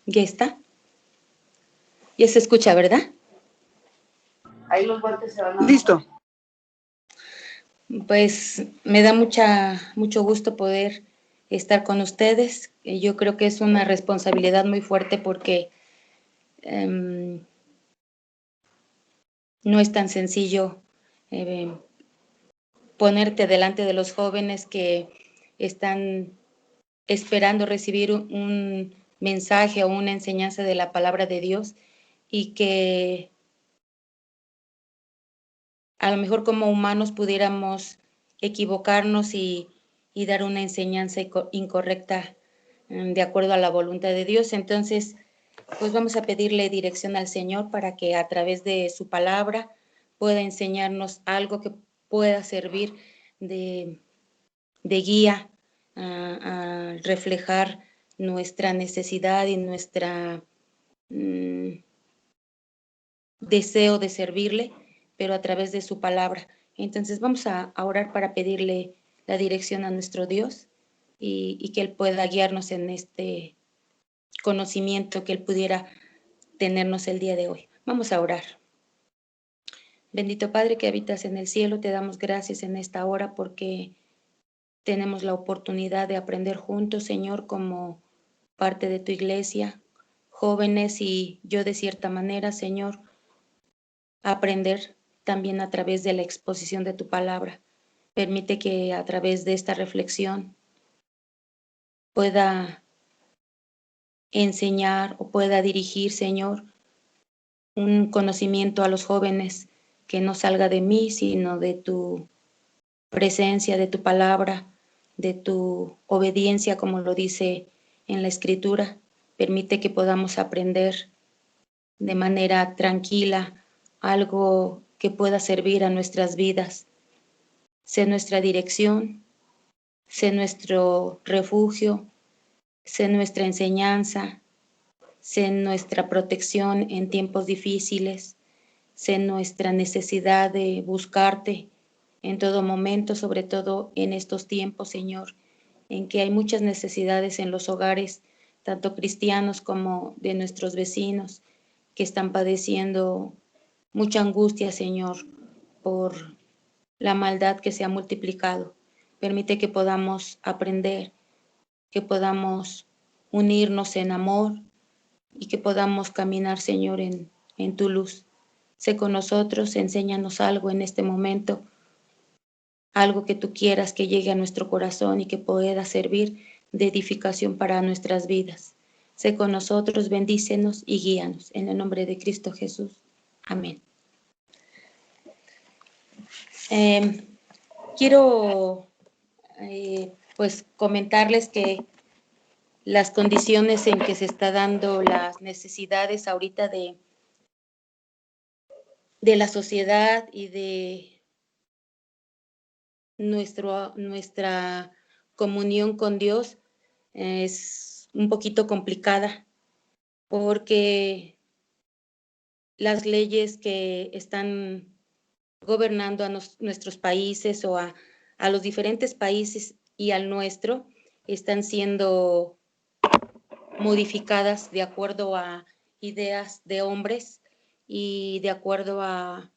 ¿Ya está? Ya se escucha, ¿verdad? Ahí los guantes se van a... Listo. Pues me da mucho gusto poder estar con ustedes. Yo creo que es una responsabilidad muy fuerte porque no es tan sencillo ponerte delante de los jóvenes que están esperando recibir un mensaje o una enseñanza de la palabra de Dios y que a lo mejor como humanos pudiéramos equivocarnos y dar una enseñanza incorrecta de acuerdo a la voluntad de Dios. Entonces, pues vamos a pedirle dirección al Señor para que a través de su palabra pueda enseñarnos algo que pueda servir de guía a reflejar nuestra necesidad y nuestra deseo de servirle, pero a través de su palabra. Entonces vamos a orar para pedirle la dirección a nuestro Dios y que Él pueda guiarnos en este conocimiento que Él pudiera tenernos el día de hoy. Vamos a orar. Bendito Padre que habitas en el cielo, te damos gracias en esta hora porque tenemos la oportunidad de aprender juntos, Señor, como parte de tu iglesia, jóvenes y yo de cierta manera, Señor, aprender también a través de la exposición de tu palabra. Permite que a través de esta reflexión pueda enseñar o pueda dirigir, Señor, un conocimiento a los jóvenes que no salga de mí, sino de tu presencia, de tu palabra, de tu obediencia, como lo dice en la Escritura. Permite que podamos aprender de manera tranquila algo que pueda servir a nuestras vidas. Sé nuestra dirección, sé nuestro refugio, sé nuestra enseñanza, sé nuestra protección en tiempos difíciles, sé nuestra necesidad de buscarte en todo momento, sobre todo en estos tiempos, Señor, en que hay muchas necesidades en los hogares, tanto cristianos como de nuestros vecinos, que están padeciendo mucha angustia, Señor, por la maldad que se ha multiplicado. Permite que podamos aprender, que podamos unirnos en amor y que podamos caminar, Señor, en tu luz. Sé con nosotros, enséñanos algo en este momento, algo que tú quieras que llegue a nuestro corazón y que pueda servir de edificación para nuestras vidas. Sé con nosotros, bendícenos y guíanos. En el nombre de Cristo Jesús. Amén. Quiero pues comentarles que las condiciones en que se está dando las necesidades ahorita de la sociedad y de nuestra comunión con Dios es un poquito complicada porque las leyes que están gobernando a nuestros países o a los diferentes países y al nuestro están siendo modificadas de acuerdo a ideas de hombres y de acuerdo a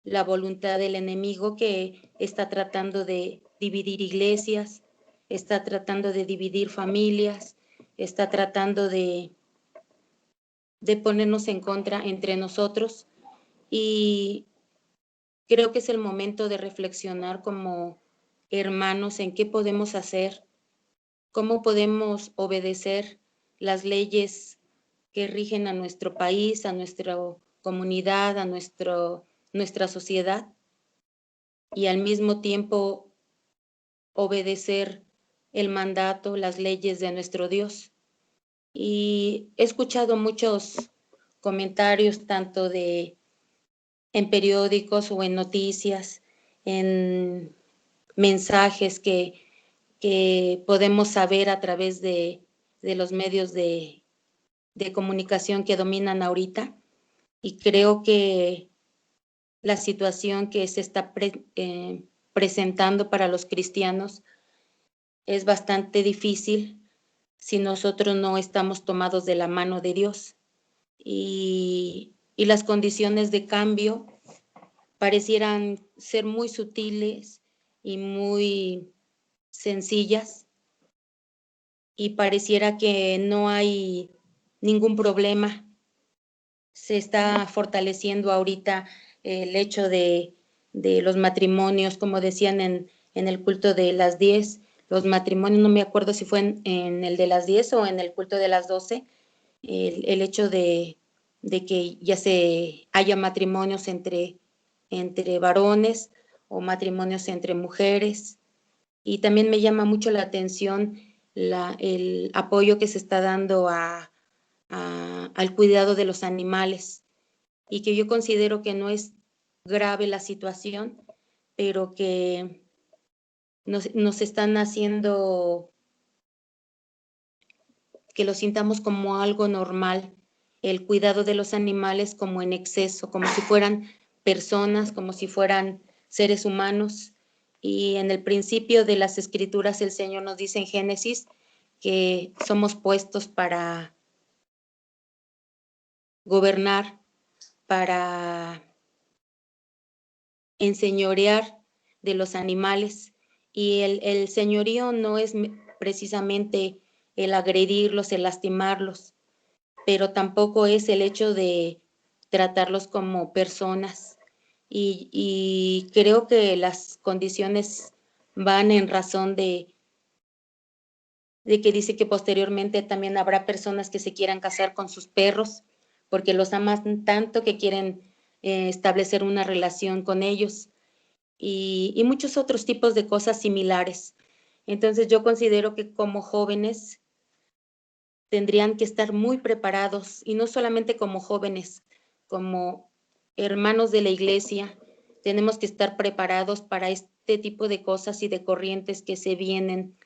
la voluntad del enemigo que está tratando de dividir iglesias, está tratando de dividir familias, está tratando de ponernos en contra entre nosotros y creo que es el momento de reflexionar como hermanos en qué podemos hacer, cómo podemos obedecer las leyes que rigen a nuestro país, a nuestra comunidad, a nuestra sociedad y al mismo tiempo obedecer el mandato, las leyes de nuestro Dios. Y he escuchado muchos comentarios tanto en periódicos o en noticias, en mensajes que podemos saber a través de los medios de comunicación que dominan ahorita. Y creo que la situación que se está presentando para los cristianos es bastante difícil si nosotros no estamos tomados de la mano de Dios. Y las condiciones de cambio parecieran ser muy sutiles y muy sencillas, y pareciera que no hay ningún problema. Se está fortaleciendo ahorita el hecho de los matrimonios, como decían en el culto de las 10, los matrimonios, no me acuerdo si fue en el de las 10 o en el culto de las 12, el hecho de que ya se haya matrimonios entre varones o matrimonios entre mujeres. Y también me llama mucho la atención el apoyo que se está dando al cuidado de los animales, y que yo considero que no es grave la situación, pero que nos están haciendo que lo sintamos como algo normal, el cuidado de los animales como en exceso, como si fueran personas, como si fueran seres humanos. Y en el principio de las Escrituras el Señor nos dice en Génesis que somos puestos para gobernar, para enseñorear de los animales. Y el señorío no es precisamente el agredirlos, el lastimarlos, pero tampoco es el hecho de tratarlos como personas. Y creo que las condiciones van en razón de que dice que posteriormente también habrá personas que se quieran casar con sus perros, porque los aman tanto que quieren establecer una relación con ellos, y muchos otros tipos de cosas similares. Entonces yo considero que como jóvenes tendrían que estar muy preparados, y no solamente como jóvenes, como hermanos de la iglesia, tenemos que estar preparados para este tipo de cosas y de corrientes que se vienen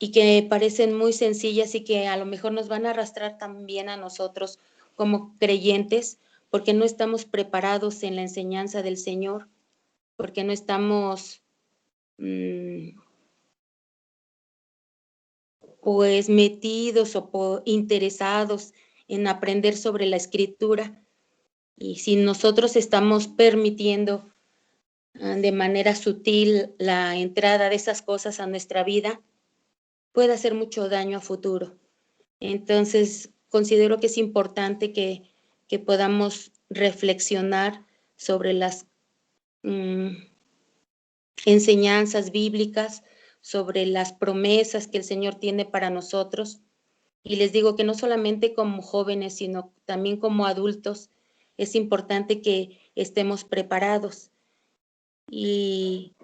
y que parecen muy sencillas y que a lo mejor nos van a arrastrar también a nosotros como creyentes, porque no estamos preparados en la enseñanza del Señor, porque no estamos pues metidos o interesados en aprender sobre la Escritura. Y si nosotros estamos permitiendo de manera sutil la entrada de esas cosas a nuestra vida, puede hacer mucho daño a futuro. Entonces, considero que es importante que podamos reflexionar sobre las enseñanzas bíblicas, sobre las promesas que el Señor tiene para nosotros. Y les digo que no solamente como jóvenes, sino también como adultos, es importante que estemos preparados. Y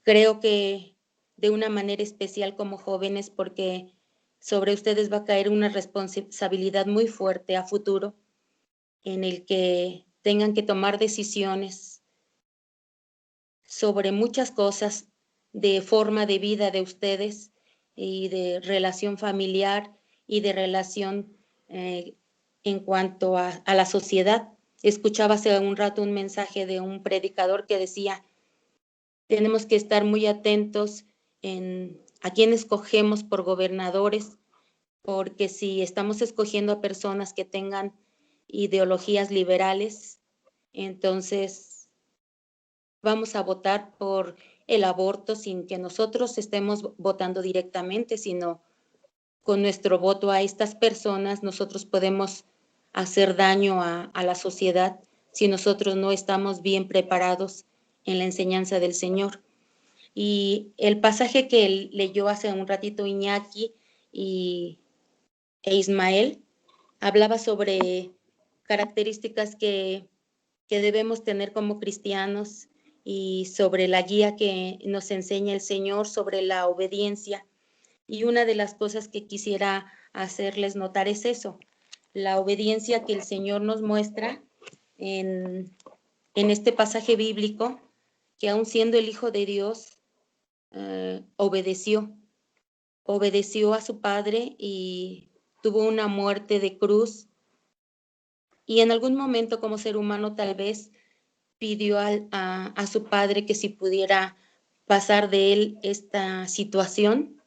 creo que de una manera especial como jóvenes, porque sobre ustedes va a caer una responsabilidad muy fuerte a futuro, en el que tengan que tomar decisiones sobre muchas cosas de forma de vida de ustedes y de relación familiar y de relación en cuanto a la sociedad. Escuchaba hace un rato un mensaje de un predicador que decía, tenemos que estar muy atentos a quién escogemos por gobernadores, porque si estamos escogiendo a personas que tengan ideologías liberales, entonces vamos a votar por el aborto sin que nosotros estemos votando directamente, sino con nuestro voto a estas personas nosotros podemos hacer daño a la sociedad si nosotros no estamos bien preparados en la enseñanza del Señor. Y el pasaje que leyó hace un ratito Iñaki e Ismael hablaba sobre características que debemos tener como cristianos y sobre la guía que nos enseña el Señor sobre la obediencia. Y una de las cosas que quisiera hacerles notar es eso, la obediencia que el Señor nos muestra en este pasaje bíblico, que aun siendo el Hijo de Dios, obedeció a su Padre y tuvo una muerte de cruz, y en algún momento como ser humano tal vez pidió a su Padre que si pudiera pasar de él esta situación,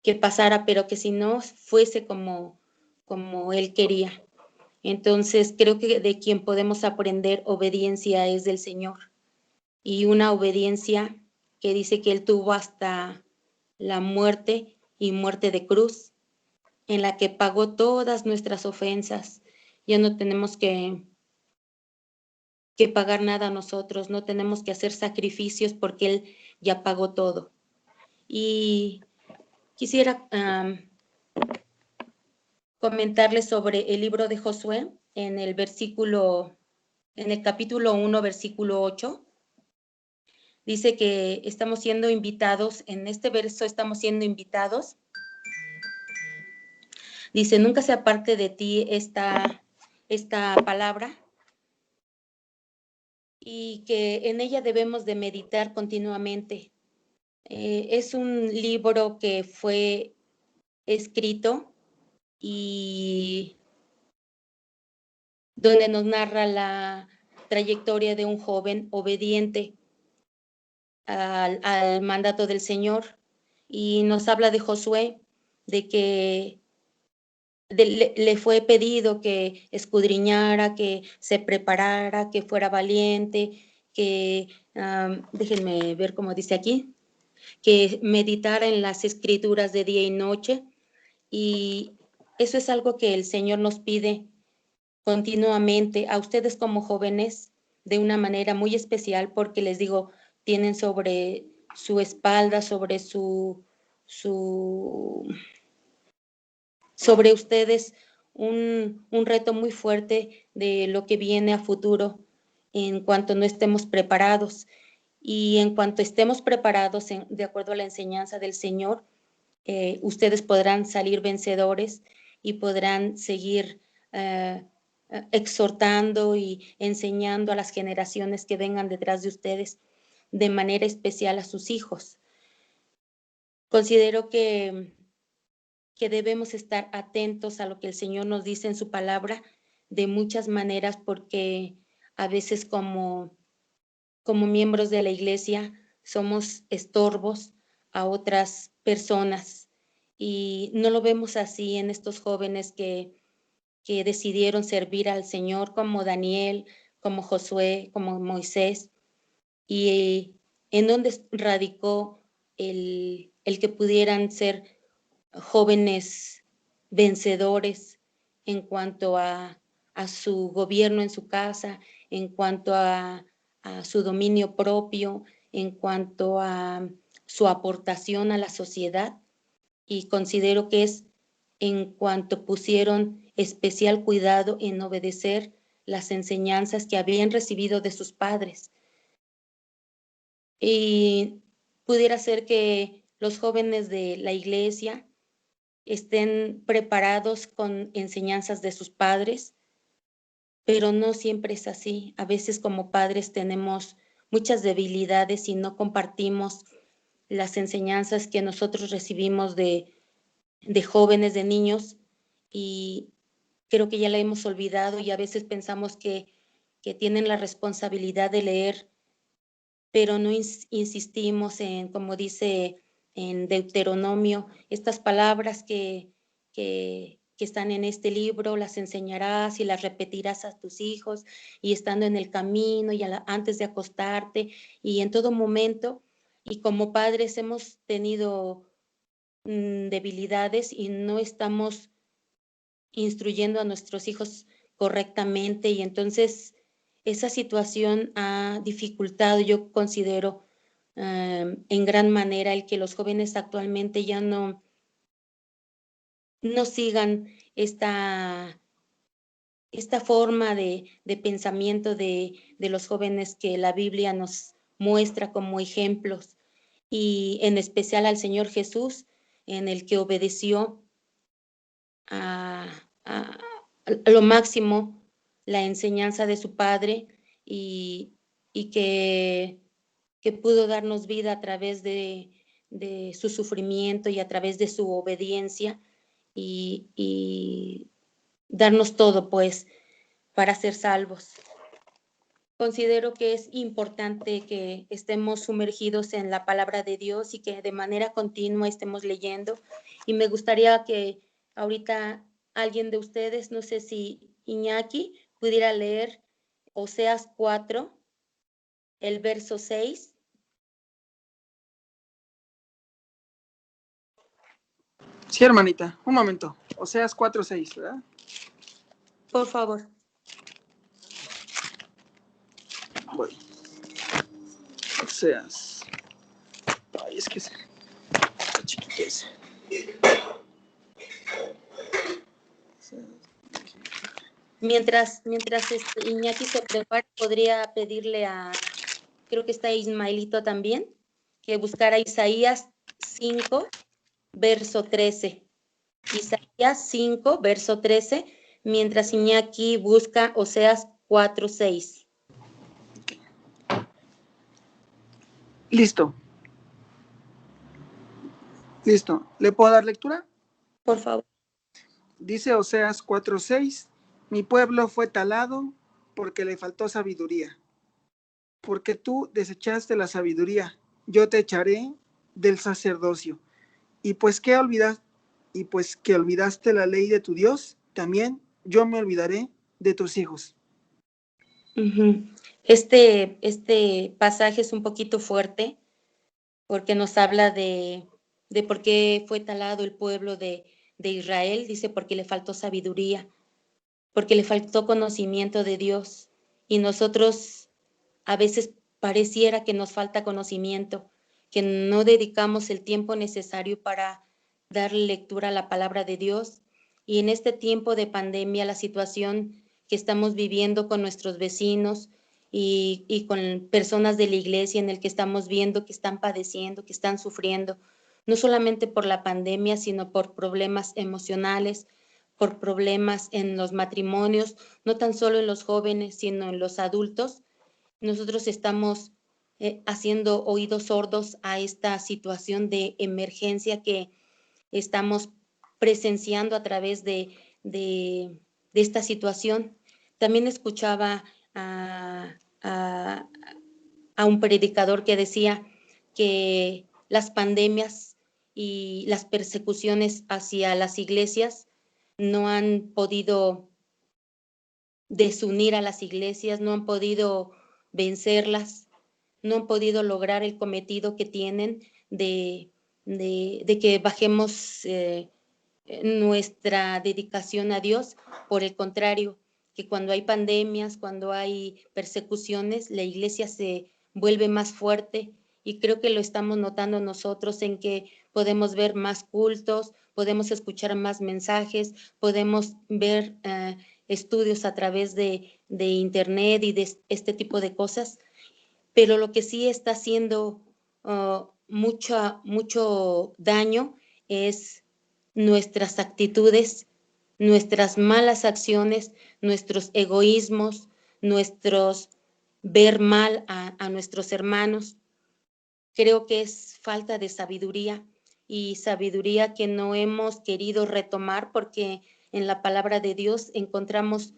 que pasara, pero que si no fuese como Él quería. Entonces, creo que de quien podemos aprender obediencia es del Señor. Y una obediencia que dice que Él tuvo hasta la muerte y muerte de cruz, en la que pagó todas nuestras ofensas. Ya no tenemos que pagar nada nosotros, no tenemos que hacer sacrificios porque Él ya pagó todo. Y quisiera comentarles sobre el libro de Josué en el capítulo 1, versículo 8. Dice que estamos siendo invitados, en este verso estamos siendo invitados. Dice, nunca se aparte de ti esta palabra, y que en ella debemos de meditar continuamente. Es un libro que fue escrito y donde nos narra la trayectoria de un joven obediente al mandato del Señor, y nos habla de Josué, de que le fue pedido que escudriñara, que se preparara, que fuera valiente, que, déjenme ver cómo dice aquí, que meditara en las escrituras de día y noche. Y eso es algo que el Señor nos pide continuamente a ustedes como jóvenes, de una manera muy especial, porque les digo, tienen sobre su espalda, sobre sobre ustedes un reto muy fuerte de lo que viene a futuro en cuanto no estemos preparados. Y en cuanto estemos preparados de acuerdo a la enseñanza del Señor, ustedes podrán salir vencedores y podrán seguir exhortando y enseñando a las generaciones que vengan detrás de ustedes, de manera especial a sus hijos. Considero que debemos estar atentos a lo que el Señor nos dice en su palabra de muchas maneras, porque a veces como miembros de la iglesia somos estorbos a otras personas, y no lo vemos así en estos jóvenes que decidieron servir al Señor, como Daniel, como Josué, como Moisés, y en donde radicó el que pudieran ser jóvenes vencedores en cuanto a su gobierno en su casa, en cuanto a su dominio propio, en cuanto a su aportación a la sociedad. Y considero que es en cuanto pusieron especial cuidado en obedecer las enseñanzas que habían recibido de sus padres. Y pudiera ser que los jóvenes de la iglesia estén preparados con enseñanzas de sus padres, pero no siempre es así. A veces como padres tenemos muchas debilidades y no compartimos las enseñanzas que nosotros recibimos de jóvenes, de niños, y creo que ya la hemos olvidado, y a veces pensamos que tienen la responsabilidad de leer, pero no insistimos en, como dice en Deuteronomio, estas palabras que están en este libro, las enseñarás y las repetirás a tus hijos, y estando en el camino y antes de acostarte y en todo momento. Y como padres hemos tenido debilidades y no estamos instruyendo a nuestros hijos correctamente, y entonces esa situación ha dificultado, yo considero, en gran manera el que los jóvenes actualmente ya no sigan esta forma de pensamiento de los jóvenes que la Biblia nos muestra como ejemplos, y en especial al Señor Jesús, en el que obedeció a lo máximo la enseñanza de su Padre, y que pudo darnos vida a través de su sufrimiento y a través de su obediencia, y darnos todo, pues, para ser salvos. Considero que es importante que estemos sumergidos en la palabra de Dios y que de manera continua estemos leyendo. Y me gustaría que ahorita alguien de ustedes, no sé si Iñaki, pudiera leer Oseas 4, el verso 6. Sí, hermanita, un momento. Oseas 4:6, ¿verdad? Por favor. Bueno. Oseas. Ay, es que está chiquito ese. Mientras Iñaki se prepara, podría pedirle creo que está Ismaelito también, que buscara Isaías 5, verso 13. Isaías 5, verso 13, mientras Iñaki busca Oseas 4, 6. Listo. ¿Le puedo dar lectura? Por favor. Dice Oseas 4:6, mi pueblo fue talado porque le faltó sabiduría. Porque tú desechaste la sabiduría, yo te echaré del sacerdocio. Y pues que olvidaste la ley de tu Dios, también yo me olvidaré de tus hijos. Este pasaje es un poquito fuerte porque nos habla de por qué fue talado el pueblo de Israel. Dice porque le faltó sabiduría, porque le faltó conocimiento de Dios. Y nosotros a veces pareciera que nos falta conocimiento, que no dedicamos el tiempo necesario para darle lectura a la palabra de Dios. Y en este tiempo de pandemia, la situación que estamos viviendo con nuestros vecinos y con personas de la iglesia en el que estamos viendo que están padeciendo, que están sufriendo, no solamente por la pandemia, sino por problemas emocionales, por problemas en los matrimonios, no tan solo en los jóvenes, sino en los adultos. Nosotros estamos haciendo oídos sordos a esta situación de emergencia que estamos presenciando a través de esta situación. También escuchaba a un predicador que decía que las pandemias y las persecuciones hacia las iglesias no han podido desunir a las iglesias, no han podido vencerlas, no han podido lograr el cometido que tienen de que bajemos nuestra dedicación a Dios. Por el contrario, que cuando hay pandemias, cuando hay persecuciones, la iglesia se vuelve más fuerte, y creo que lo estamos notando nosotros en que podemos ver más cultos, podemos escuchar más mensajes, podemos ver estudios a través de internet y de este tipo de cosas, pero lo que sí está haciendo mucho daño es nuestras actitudes, nuestras malas acciones, nuestros egoísmos, nuestros ver mal a nuestros hermanos. Creo que es falta de sabiduría, y sabiduría que no hemos querido retomar, porque en la palabra de Dios encontramos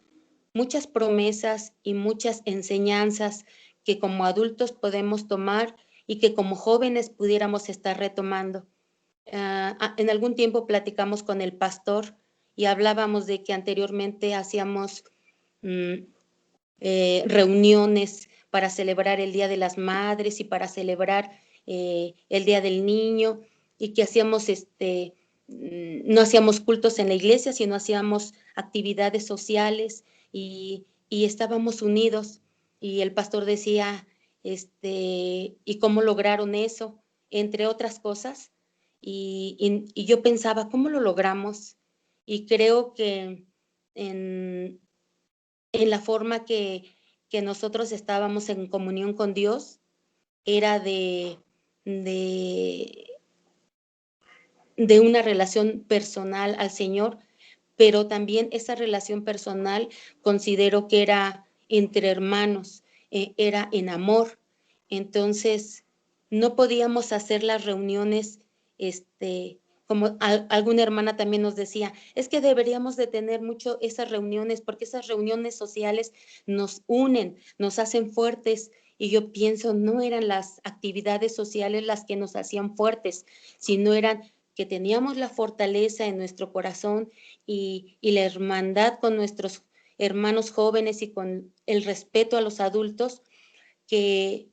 muchas promesas y muchas enseñanzas que como adultos podemos tomar y que como jóvenes pudiéramos estar retomando. En algún tiempo platicamos con el pastor y hablábamos de que anteriormente hacíamos reuniones para celebrar el Día de las Madres y para celebrar el Día del Niño, y que hacíamos no hacíamos cultos en la iglesia, sino hacíamos actividades sociales y estábamos unidos. Y el pastor decía, ¿y cómo lograron eso? Entre otras cosas. Y yo pensaba, ¿cómo lo logramos? Y creo que en la forma que nosotros estábamos en comunión con Dios era de una relación personal al Señor, pero también esa relación personal considero que era entre hermanos, era en amor. Entonces, no podíamos hacer las reuniones como alguna hermana también nos decía, es que deberíamos de tener mucho esas reuniones, porque esas reuniones sociales nos unen, nos hacen fuertes. Y yo pienso, no eran las actividades sociales las que nos hacían fuertes, sino eran que teníamos la fortaleza en nuestro corazón y la hermandad con nuestros hermanos jóvenes y con el respeto a los adultos, que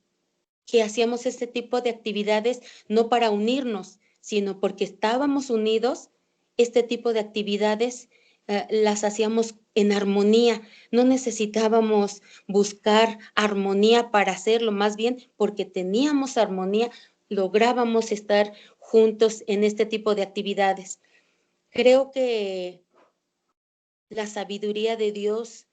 hacíamos este tipo de actividades no para unirnos, sino porque estábamos unidos. Este tipo de actividades las hacíamos en armonía, no necesitábamos buscar armonía para hacerlo, más bien porque teníamos armonía, lográbamos estar juntos en este tipo de actividades. Creo que la sabiduría de Dios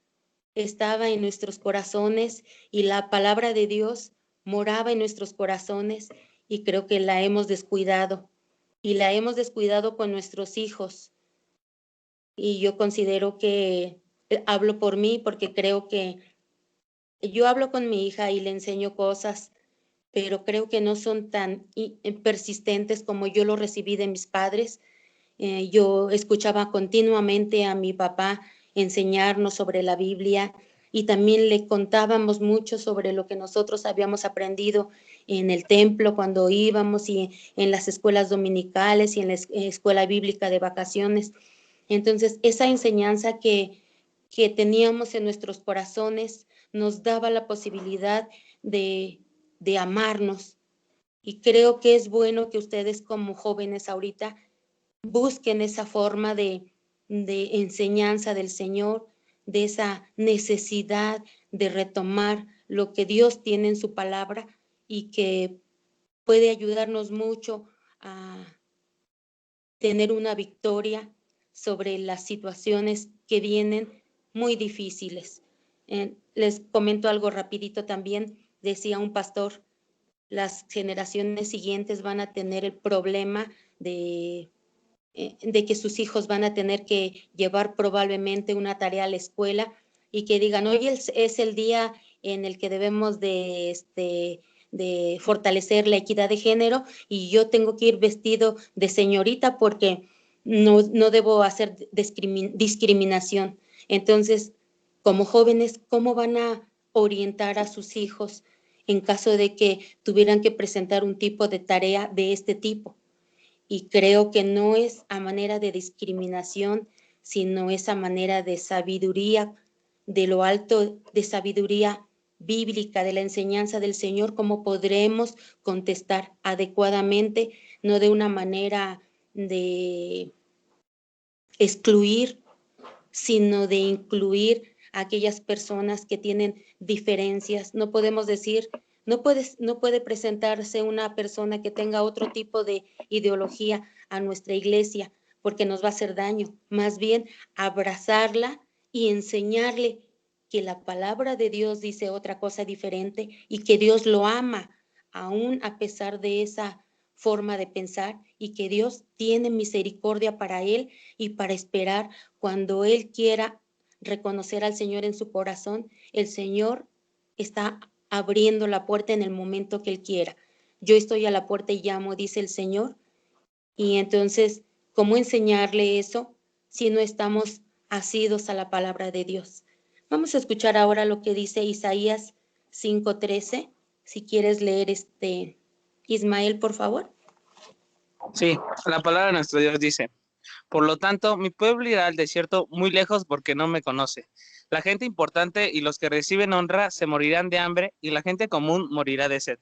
estaba en nuestros corazones y la palabra de Dios moraba en nuestros corazones, y creo que la hemos descuidado, y la hemos descuidado con nuestros hijos. Y yo considero que hablo por mí, porque creo que yo hablo con mi hija y le enseño cosas, pero creo que no son tan persistentes como yo lo recibí de mis padres. Yo escuchaba continuamente a mi papá enseñarnos sobre la Biblia, y también le contábamos mucho sobre lo que nosotros habíamos aprendido en el templo cuando íbamos, y en las escuelas dominicales y en la escuela bíblica de vacaciones. Entonces, esa enseñanza que teníamos en nuestros corazones nos daba la posibilidad de amarnos. Y creo que es bueno que ustedes como jóvenes ahorita busquen esa forma de enseñanza del Señor, de esa necesidad de retomar lo que Dios tiene en su palabra, y que puede ayudarnos mucho a tener una victoria sobre las situaciones que vienen muy difíciles. Les comento algo rapidito también. Decía un pastor, las generaciones siguientes van a tener el problema de que sus hijos van a tener que llevar probablemente una tarea a la escuela, y que digan, hoy es el día en el que debemos de fortalecer la equidad de género, y yo tengo que ir vestido de señorita porque no debo hacer discriminación. Entonces, como jóvenes, ¿cómo van a orientar a sus hijos en caso de que tuvieran que presentar un tipo de tarea de este tipo? Y creo que no es a manera de discriminación, sino es a manera de sabiduría, de lo alto, de sabiduría bíblica, de la enseñanza del Señor, cómo podremos contestar adecuadamente, no de una manera de excluir, sino de incluir a aquellas personas que tienen diferencias. No podemos decir, no puede presentarse una persona que tenga otro tipo de ideología a nuestra iglesia, porque nos va a hacer daño. Más bien, abrazarla y enseñarle que la palabra de Dios dice otra cosa diferente, y que Dios lo ama, aún a pesar de esa forma de pensar, y que Dios tiene misericordia para él y para esperar cuando él quiera reconocer al Señor en su corazón. El Señor está abriendo la puerta en el momento que él quiera. Yo estoy a la puerta y llamo, dice el Señor. Y entonces, ¿cómo enseñarle eso si no estamos asidos a la palabra de Dios? Vamos a escuchar ahora lo que dice Isaías 5:13. Si quieres leer Ismael, por favor. Sí, la palabra de nuestro Dios dice: por lo tanto, mi pueblo irá al desierto muy lejos porque no me conoce. La gente importante y los que reciben honra se morirán de hambre, y la gente común morirá de sed.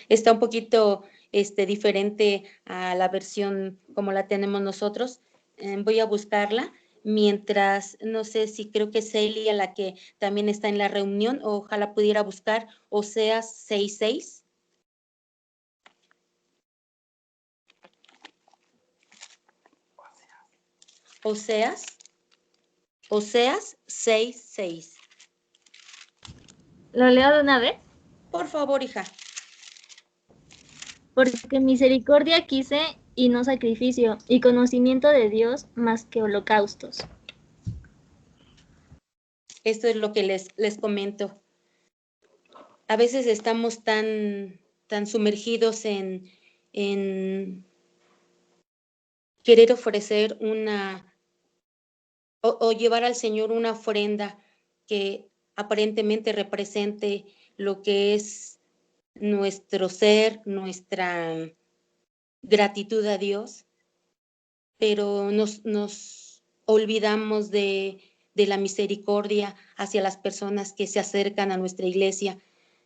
Está un poquito diferente a la versión como la tenemos nosotros. Voy a buscarla. Mientras, no sé si creo que es Celia la que también está en la reunión, ojalá pudiera buscar Oseas 6:6. Oseas 6:6. ¿Lo leo de una vez? Por favor, hija. Porque misericordia quise y no sacrificio, y conocimiento de Dios más que holocaustos. Esto es lo que les comento. A veces estamos tan sumergidos en querer ofrecer o llevar al Señor una ofrenda que aparentemente represente lo que es nuestro ser, nuestra gratitud a Dios, pero nos olvidamos de la misericordia hacia las personas que se acercan a nuestra iglesia.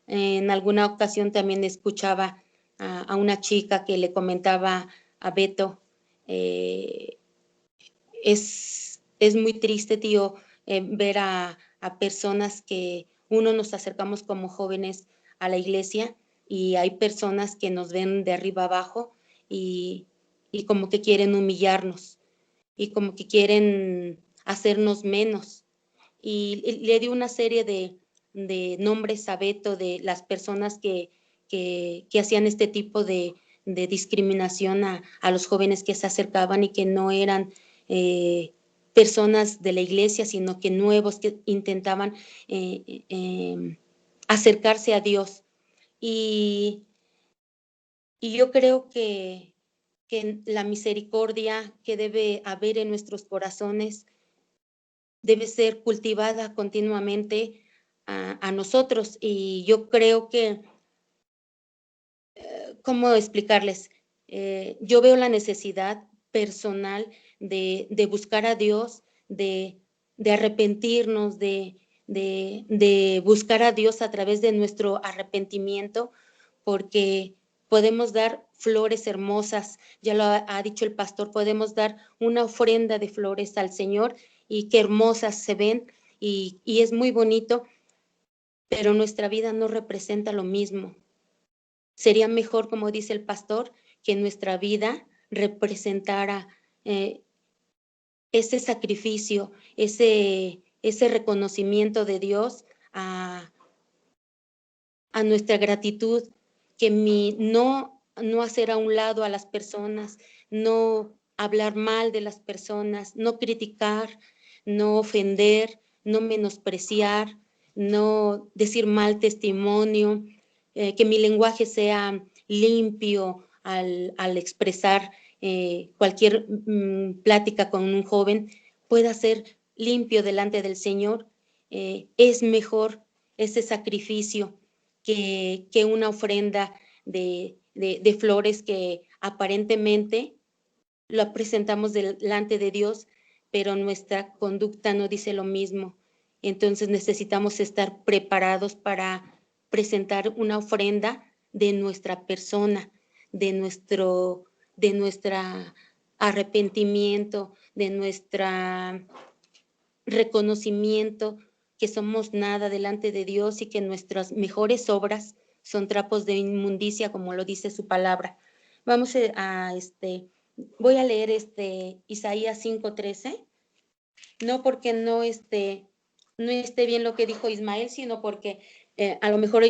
En alguna ocasión también escuchaba a una chica que le comentaba a Beto, es muy triste, tío, ver a personas que uno nos acercamos como jóvenes a la iglesia y hay personas que nos ven de arriba abajo y como que quieren humillarnos y como que quieren hacernos menos. Y le dio una serie de nombres a Beto de las personas que hacían este tipo de discriminación a los jóvenes que se acercaban y que no eran personas de la iglesia, sino que nuevos que intentaban acercarse a Dios. Y yo creo que la misericordia que debe haber en nuestros corazones debe ser cultivada continuamente a nosotros. Y yo creo que, ¿cómo explicarles? Yo veo la necesidad personal de buscar a Dios, de arrepentirnos, de buscar a Dios a través de nuestro arrepentimiento, porque podemos dar flores hermosas, ya lo ha dicho el pastor, podemos dar una ofrenda de flores al Señor y qué hermosas se ven y es muy bonito, pero nuestra vida no representa lo mismo. Sería mejor, como dice el pastor, que nuestra vida representara ese sacrificio, ese reconocimiento de Dios a nuestra gratitud, que no hacer a un lado a las personas, no hablar mal de las personas, no criticar, no ofender, no menospreciar, no decir mal testimonio, que mi lenguaje sea limpio al expresar cualquier plática con un joven, pueda ser limpio delante del Señor. Es mejor ese sacrificio que una ofrenda de flores que aparentemente lo presentamos delante de Dios, pero nuestra conducta no dice lo mismo. Entonces necesitamos estar preparados para presentar una ofrenda de nuestra persona, de nuestro arrepentimiento, de nuestra reconocimiento que somos nada delante de Dios y que nuestras mejores obras son trapos de inmundicia, como lo dice su palabra. Vamos voy a leer Isaías 5:13, no porque no esté bien lo que dijo Ismael, sino porque a lo mejor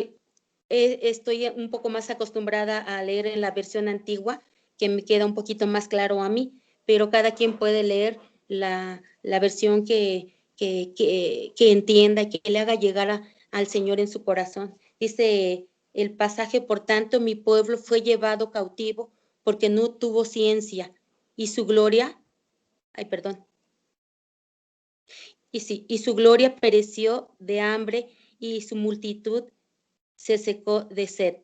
estoy un poco más acostumbrada a leer en la versión antigua, que me queda un poquito más claro a mí, pero cada quien puede leer la versión que entienda y que le haga llegar al Señor en su corazón. Dice el pasaje: por tanto, mi pueblo fue llevado cautivo porque no tuvo ciencia y su gloria, y su gloria pereció de hambre y su multitud se secó de sed.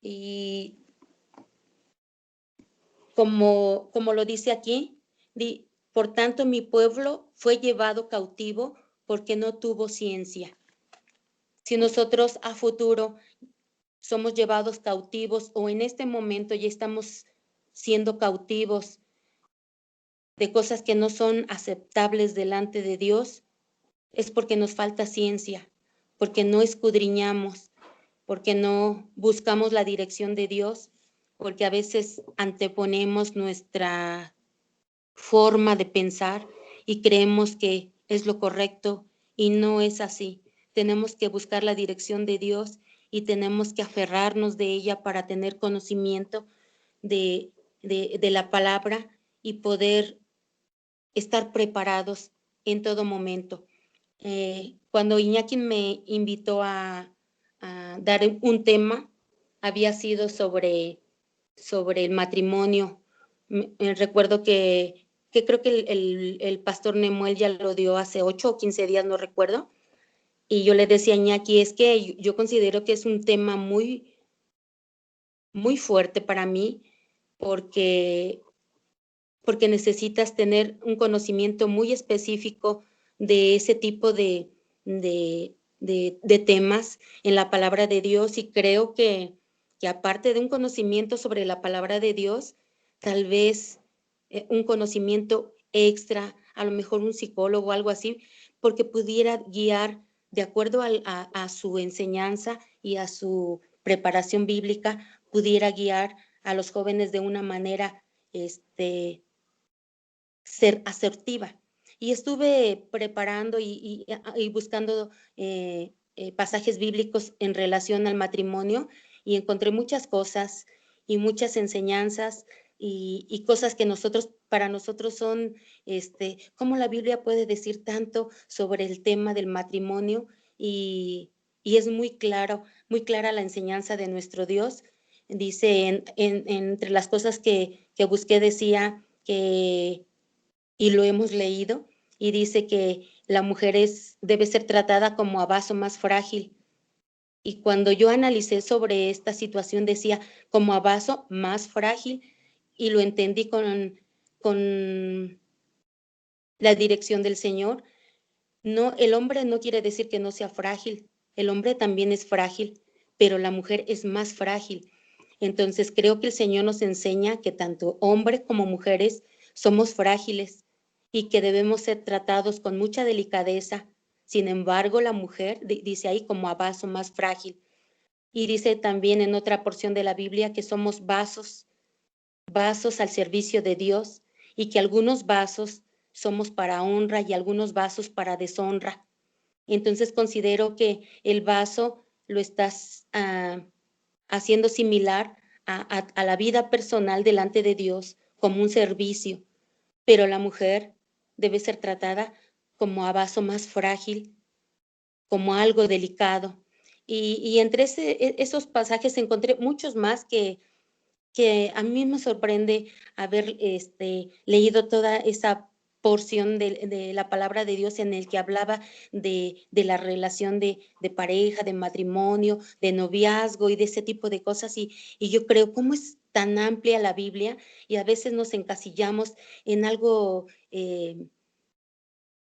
Y como lo dice aquí, por tanto mi pueblo fue llevado cautivo porque no tuvo ciencia. Si nosotros a futuro somos llevados cautivos o en este momento ya estamos siendo cautivos de cosas que no son aceptables delante de Dios, es porque nos falta ciencia, porque no escudriñamos, porque no buscamos la dirección de Dios, porque a veces anteponemos nuestra forma de pensar y creemos que es lo correcto y no es así. Tenemos que buscar la dirección de Dios y tenemos que aferrarnos de ella para tener conocimiento de la palabra y poder estar preparados en todo momento. Cuando Iñaki me invitó a dar un tema, había sido sobre el matrimonio, Recuerdo que creo que el pastor Nemuel ya lo dio hace 8 o 15 días, no recuerdo, y yo le decía a Iñaki, es que yo considero que es un tema muy, muy fuerte para mí, porque necesitas tener un conocimiento muy específico de ese tipo de temas en la palabra de Dios, y creo que aparte de un conocimiento sobre la palabra de Dios, tal vez un conocimiento extra, a lo mejor un psicólogo o algo así, porque pudiera guiar de acuerdo a su enseñanza y a su preparación bíblica, pudiera guiar a los jóvenes de una manera ser asertiva. Y estuve preparando y buscando pasajes bíblicos en relación al matrimonio, y encontré muchas cosas y muchas enseñanzas y cosas que para nosotros son, cómo la Biblia puede decir tanto sobre el tema del matrimonio, y es muy clara la enseñanza de nuestro Dios. Dice, entre las cosas que busqué, decía que, y lo hemos leído, y dice que la mujer debe ser tratada como a vaso más frágil. Y cuando yo analicé sobre esta situación, decía como a vaso más frágil, y lo entendí con la dirección del Señor. No, el hombre no quiere decir que no sea frágil, el hombre también es frágil, pero la mujer es más frágil. Entonces creo que el Señor nos enseña que tanto hombres como mujeres somos frágiles y que debemos ser tratados con mucha delicadeza. Sin embargo, la mujer, dice ahí, como a vaso más frágil. Y dice también en otra porción de la Biblia que somos vasos al servicio de Dios, y que algunos vasos somos para honra y algunos vasos para deshonra. Entonces considero que el vaso lo estás haciendo similar a la vida personal delante de Dios, como un servicio, pero la mujer debe ser tratada como a vaso más frágil, como algo delicado. Y entre esos pasajes encontré muchos más que a mí me sorprende haber leído toda esa porción de la palabra de Dios en el que hablaba de la relación de pareja, de matrimonio, de noviazgo y de ese tipo de cosas. Y yo creo, ¿cómo es tan amplia la Biblia? Y a veces nos encasillamos en algo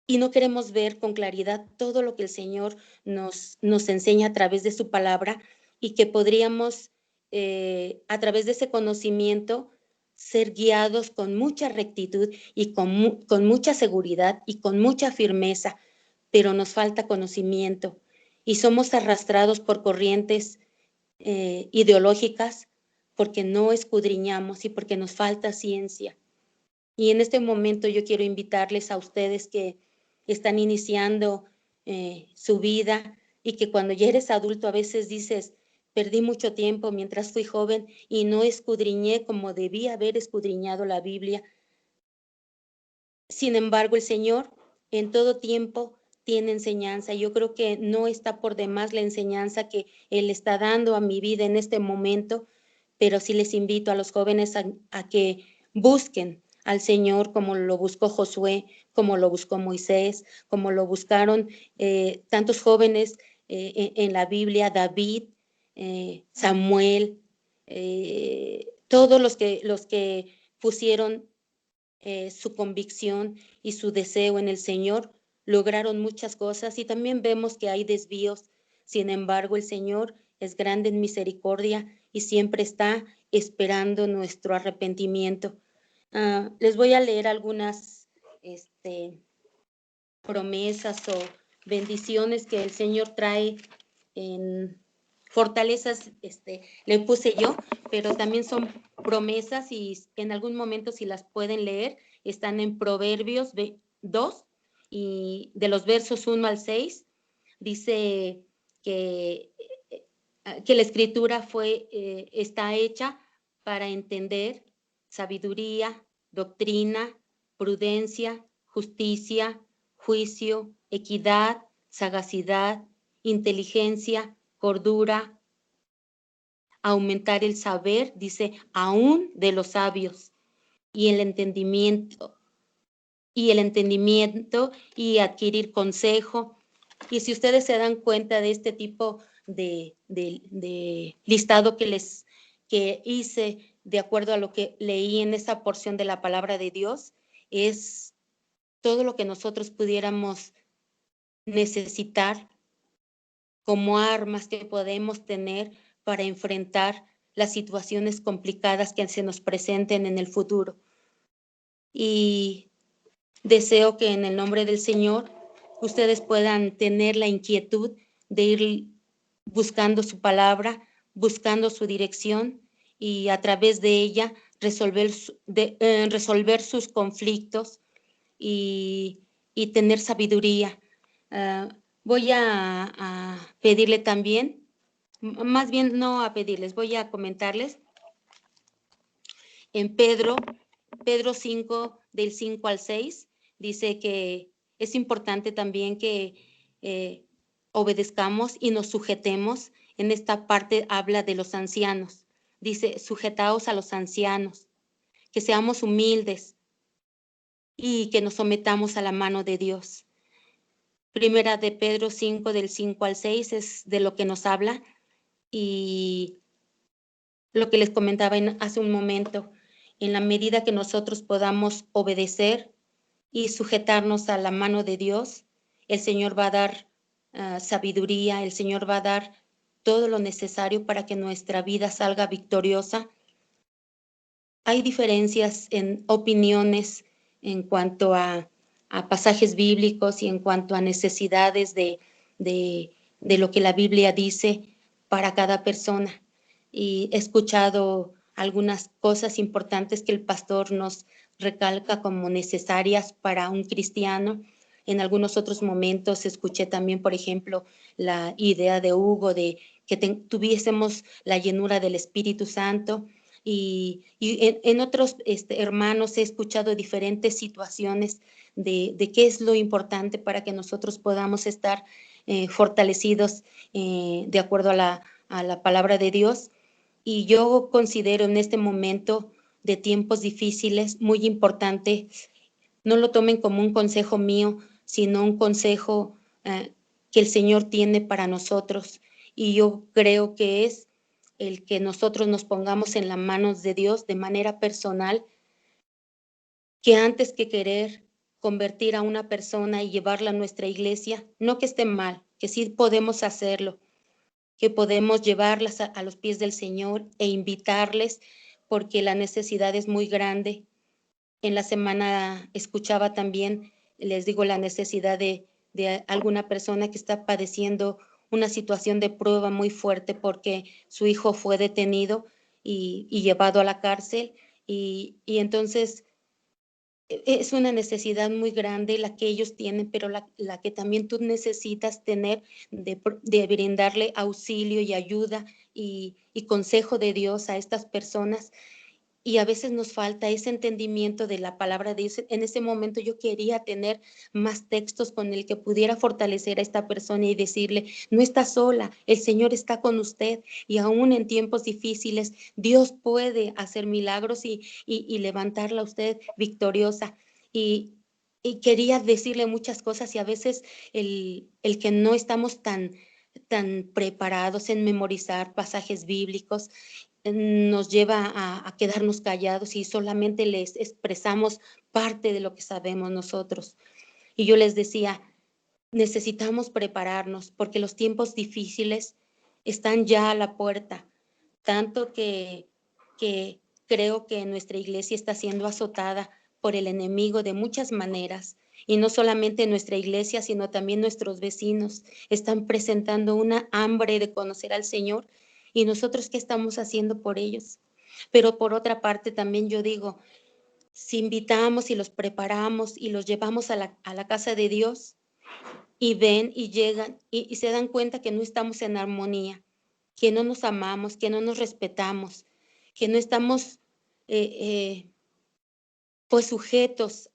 y no queremos ver con claridad todo lo que el Señor nos enseña a través de su palabra, y que podríamos, a través de ese conocimiento, ser guiados con mucha rectitud y con mucha seguridad y con mucha firmeza, pero nos falta conocimiento y somos arrastrados por corrientes ideológicas, porque no escudriñamos y porque nos falta ciencia. Y en este momento yo quiero invitarles a ustedes que están iniciando su vida, y que cuando ya eres adulto a veces dices, perdí mucho tiempo mientras fui joven y no escudriñé como debía haber escudriñado la Biblia. Sin embargo, el Señor en todo tiempo tiene enseñanza. Yo creo que no está por demás la enseñanza que Él está dando a mi vida en este momento, pero sí les invito a los jóvenes a que busquen al Señor como lo buscó Josué, como lo buscó Moisés, como lo buscaron tantos jóvenes en la Biblia, David, Samuel, todos los que pusieron su convicción y su deseo en el Señor, lograron muchas cosas. Y también vemos que hay desvíos. Sin embargo, el Señor es grande en misericordia y siempre está esperando nuestro arrepentimiento. Les voy a leer algunas promesas o bendiciones que el Señor trae en fortalezas, le puse yo, pero también son promesas, y en algún momento, si las pueden leer, están en Proverbios 2, y de los versos 1 al 6, dice que la escritura está hecha para entender sabiduría, doctrina, prudencia, justicia, juicio, equidad, sagacidad, inteligencia, cordura, aumentar el saber, dice, aún de los sabios, y el entendimiento y adquirir consejo. Y si ustedes se dan cuenta de este tipo de listado que hice de acuerdo a lo que leí en esa porción de la palabra de Dios, es todo lo que nosotros pudiéramos necesitar como armas que podemos tener para enfrentar las situaciones complicadas que se nos presenten en el futuro. Y deseo que en el nombre del Señor ustedes puedan tener la inquietud de ir buscando su palabra, buscando su dirección y a través de ella resolver sus conflictos y tener sabiduría. Voy a pedirle también, más bien no a pedirles, voy a comentarles en Pedro 5, del 5 al 6, dice que es importante también que obedezcamos y nos sujetemos. En esta parte habla de los ancianos. Dice, sujetaos a los ancianos, que seamos humildes y que nos sometamos a la mano de Dios. Primera de Pedro 5, del 5 al 6 es de lo que nos habla, y lo que les comentaba hace un momento, en la medida que nosotros podamos obedecer y sujetarnos a la mano de Dios, el Señor va a dar sabiduría, el Señor va a dar todo lo necesario para que nuestra vida salga victoriosa. Hay diferencias en opiniones en cuanto a pasajes bíblicos y en cuanto a necesidades de lo que la Biblia dice para cada persona. Y he escuchado algunas cosas importantes que el pastor nos recalca como necesarias para un cristiano. En algunos otros momentos escuché también, por ejemplo, la idea de Hugo de que tuviésemos la llenura del Espíritu Santo. Y en otros hermanos he escuchado diferentes situaciones de qué es lo importante para que nosotros podamos estar fortalecidos de acuerdo a la palabra de Dios. Y yo considero en este momento de tiempos difíciles muy importante, no lo tomen como un consejo mío, sino un consejo que el Señor tiene para nosotros. Y yo creo que es el que nosotros nos pongamos en las manos de Dios de manera personal, que antes que querer convertir a una persona y llevarla a nuestra iglesia, no que esté mal, que sí podemos hacerlo, que podemos llevarlas a los pies del Señor e invitarles, porque la necesidad es muy grande. En la semana escuchaba también, les digo, la necesidad de alguna persona que está padeciendo una situación de prueba muy fuerte porque su hijo fue detenido y llevado a la cárcel, y entonces es una necesidad muy grande la que ellos tienen, pero la que también tú necesitas tener de brindarle auxilio y ayuda y consejo de Dios a estas personas. Y a veces nos falta ese entendimiento de la palabra de Dios. En ese momento yo quería tener más textos con el que pudiera fortalecer a esta persona y decirle, no está sola, el Señor está con usted, y aún en tiempos difíciles Dios puede hacer milagros y levantarla a usted victoriosa. Y quería decirle muchas cosas, y a veces el que no estamos tan preparados en memorizar pasajes bíblicos nos lleva a quedarnos callados y solamente les expresamos parte de lo que sabemos nosotros. Y yo les decía, necesitamos prepararnos porque los tiempos difíciles están ya a la puerta, tanto que creo que nuestra iglesia está siendo azotada por el enemigo de muchas maneras. Y no solamente nuestra iglesia, sino también nuestros vecinos están presentando una hambre de conocer al Señor. ¿Y nosotros qué estamos haciendo por ellos? Pero por otra parte también yo digo, si invitamos y los preparamos y los llevamos a la casa de Dios y ven y llegan y se dan cuenta que no estamos en armonía, que no nos amamos, que no nos respetamos, que no estamos pues sujetos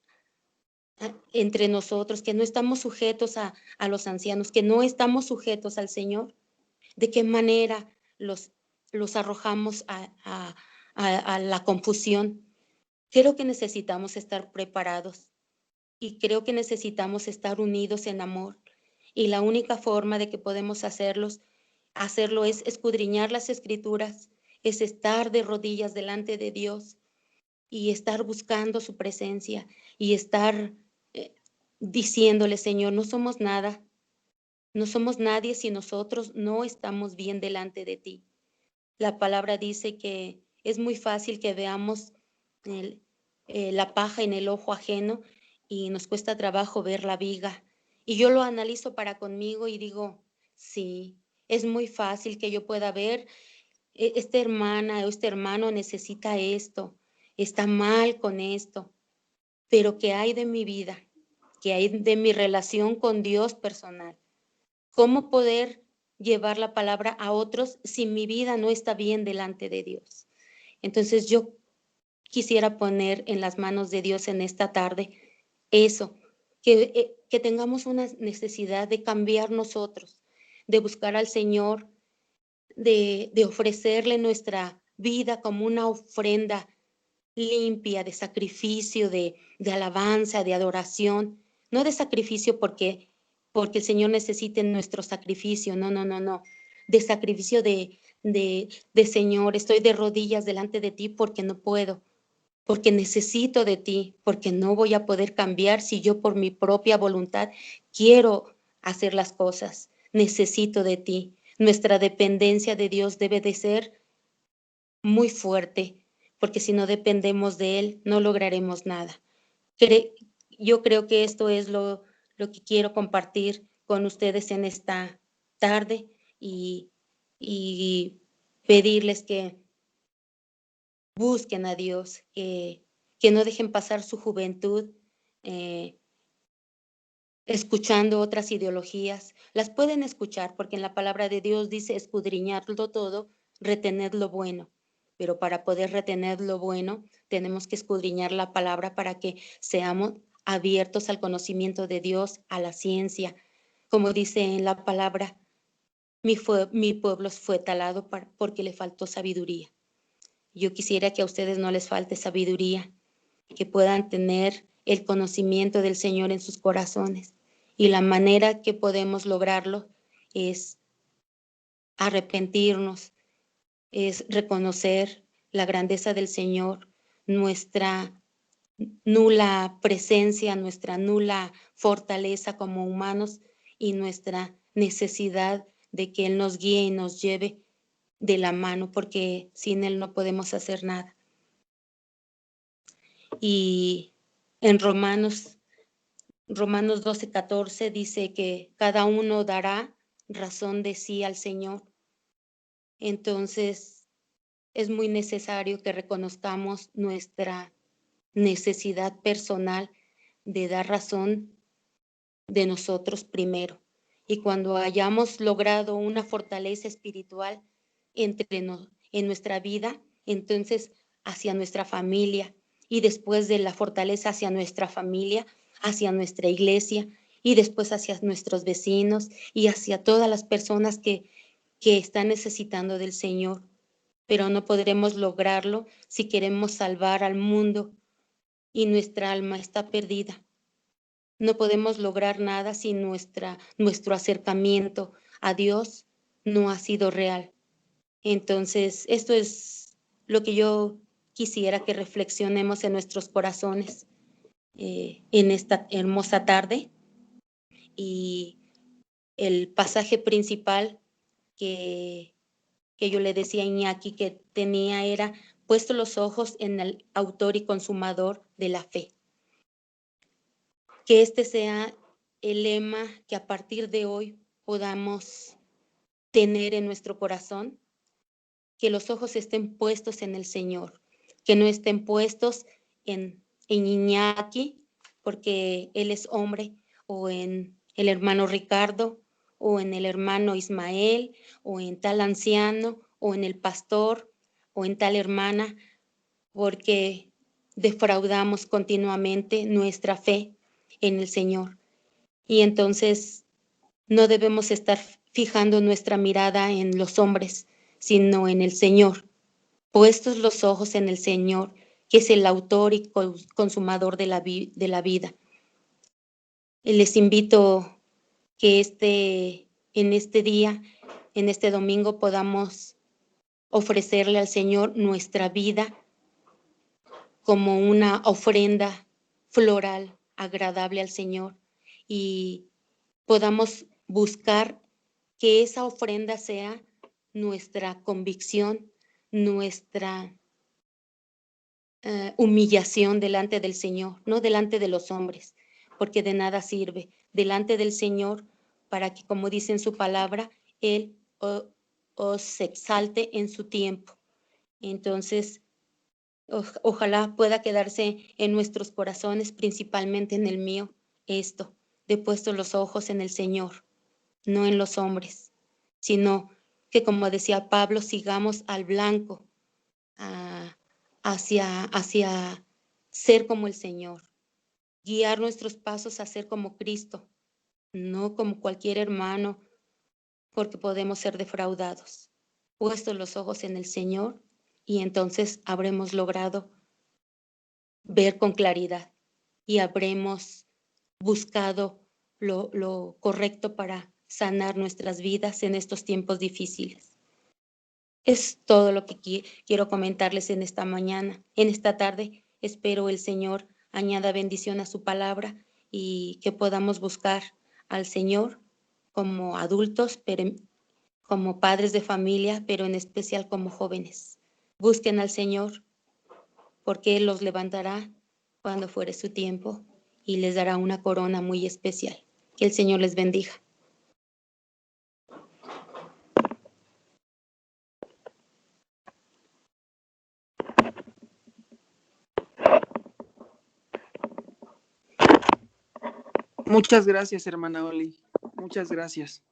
entre nosotros, que no estamos sujetos a los ancianos, que no estamos sujetos al Señor, ¿de qué manera los arrojamos a la confusión? Creo que necesitamos estar preparados y creo que necesitamos estar unidos en amor. Y la única forma de que podemos hacerlo es escudriñar las Escrituras, es estar de rodillas delante de Dios y estar buscando su presencia y estar diciéndole, Señor, no somos nada, no somos nadie si nosotros no estamos bien delante de ti. La palabra dice que es muy fácil que veamos la paja en el ojo ajeno y nos cuesta trabajo ver la viga. Y yo lo analizo para conmigo y digo, sí, es muy fácil que yo pueda ver, esta hermana o este hermano necesita esto, está mal con esto, pero ¿qué hay de mi vida? ¿Qué hay de mi relación con Dios personal? ¿Cómo poder llevar la palabra a otros si mi vida no está bien delante de Dios? Entonces yo quisiera poner en las manos de Dios en esta tarde eso, que tengamos una necesidad de cambiar nosotros, de buscar al Señor, de ofrecerle nuestra vida como una ofrenda limpia, de sacrificio, de alabanza, de adoración, no de sacrificio porque el Señor necesite nuestro sacrificio, no, de sacrificio de Señor, estoy de rodillas delante de ti porque no puedo, porque necesito de ti, porque no voy a poder cambiar si yo por mi propia voluntad quiero hacer las cosas, necesito de ti. Nuestra dependencia de Dios debe de ser muy fuerte, porque si no dependemos de Él, no lograremos nada. Yo creo que esto es lo que quiero compartir con ustedes en esta tarde y pedirles que busquen a Dios, que no dejen pasar su juventud escuchando otras ideologías. Las pueden escuchar porque en la palabra de Dios dice escudriñarlo todo, retener lo bueno. Pero para poder retener lo bueno, tenemos que escudriñar la palabra para que seamos abiertos al conocimiento de Dios, a la ciencia. Como dice en la palabra, mi pueblo fue talado porque le faltó sabiduría. Yo quisiera que a ustedes no les falte sabiduría, que puedan tener el conocimiento del Señor en sus corazones. Y la manera que podemos lograrlo es arrepentirnos, es reconocer la grandeza del Señor, nuestra nula presencia, nuestra nula fortaleza como humanos y nuestra necesidad de que Él nos guíe y nos lleve de la mano, porque sin Él no podemos hacer nada. Y en Romanos 12:14 dice que cada uno dará razón de sí al Señor. Entonces, es muy necesario que reconozcamos nuestra necesidad personal de dar razón de nosotros primero. Y cuando hayamos logrado una fortaleza espiritual en nuestra vida, entonces hacia nuestra familia, y después de la fortaleza hacia nuestra familia, hacia nuestra iglesia, y después hacia nuestros vecinos y hacia todas las personas que están necesitando del Señor. Pero no podremos lograrlo si queremos salvar al mundo y nuestra alma está perdida. No podemos lograr nada si nuestro acercamiento a Dios no ha sido real. Entonces, esto es lo que yo quisiera que reflexionemos en nuestros corazones en esta hermosa tarde. Y el pasaje principal que yo le decía a Iñaki que tenía era: puesto los ojos en el autor y consumador de la fe. Que este sea el lema que a partir de hoy podamos tener en nuestro corazón, que los ojos estén puestos en el Señor, que no estén puestos en Iñaki, porque él es hombre, o en el hermano Ricardo, o en el hermano Ismael, o en tal anciano, o en el pastor, o en tal hermana, porque defraudamos continuamente nuestra fe en el Señor. Y entonces no debemos estar fijando nuestra mirada en los hombres, sino en el Señor. Puestos los ojos en el Señor, que es el autor y consumador de la vida. Les invito que en este día, en este domingo, podamos ofrecerle al Señor nuestra vida como una ofrenda floral agradable al Señor, y podamos buscar que esa ofrenda sea nuestra convicción, nuestra humillación delante del Señor, no delante de los hombres, porque de nada sirve, delante del Señor, para que, como dice en su palabra, Él os exalte en su tiempo. Entonces, ojalá pueda quedarse en nuestros corazones, principalmente en el mío, esto, de puestos los ojos en el Señor, no en los hombres, sino que, como decía Pablo, sigamos al blanco, hacia ser como el Señor, guiar nuestros pasos a ser como Cristo, no como cualquier hermano, porque podemos ser defraudados. Puestos los ojos en el Señor, y entonces habremos logrado ver con claridad y habremos buscado lo correcto para sanar nuestras vidas en estos tiempos difíciles. Es todo lo que quiero comentarles en esta mañana. En esta tarde espero el Señor añada bendición a su palabra y que podamos buscar al Señor como adultos, pero como padres de familia, pero en especial como jóvenes. Busquen al Señor, porque Él los levantará cuando fuere su tiempo y les dará una corona muy especial. Que el Señor les bendiga. Muchas gracias, hermana Oli. Muchas gracias.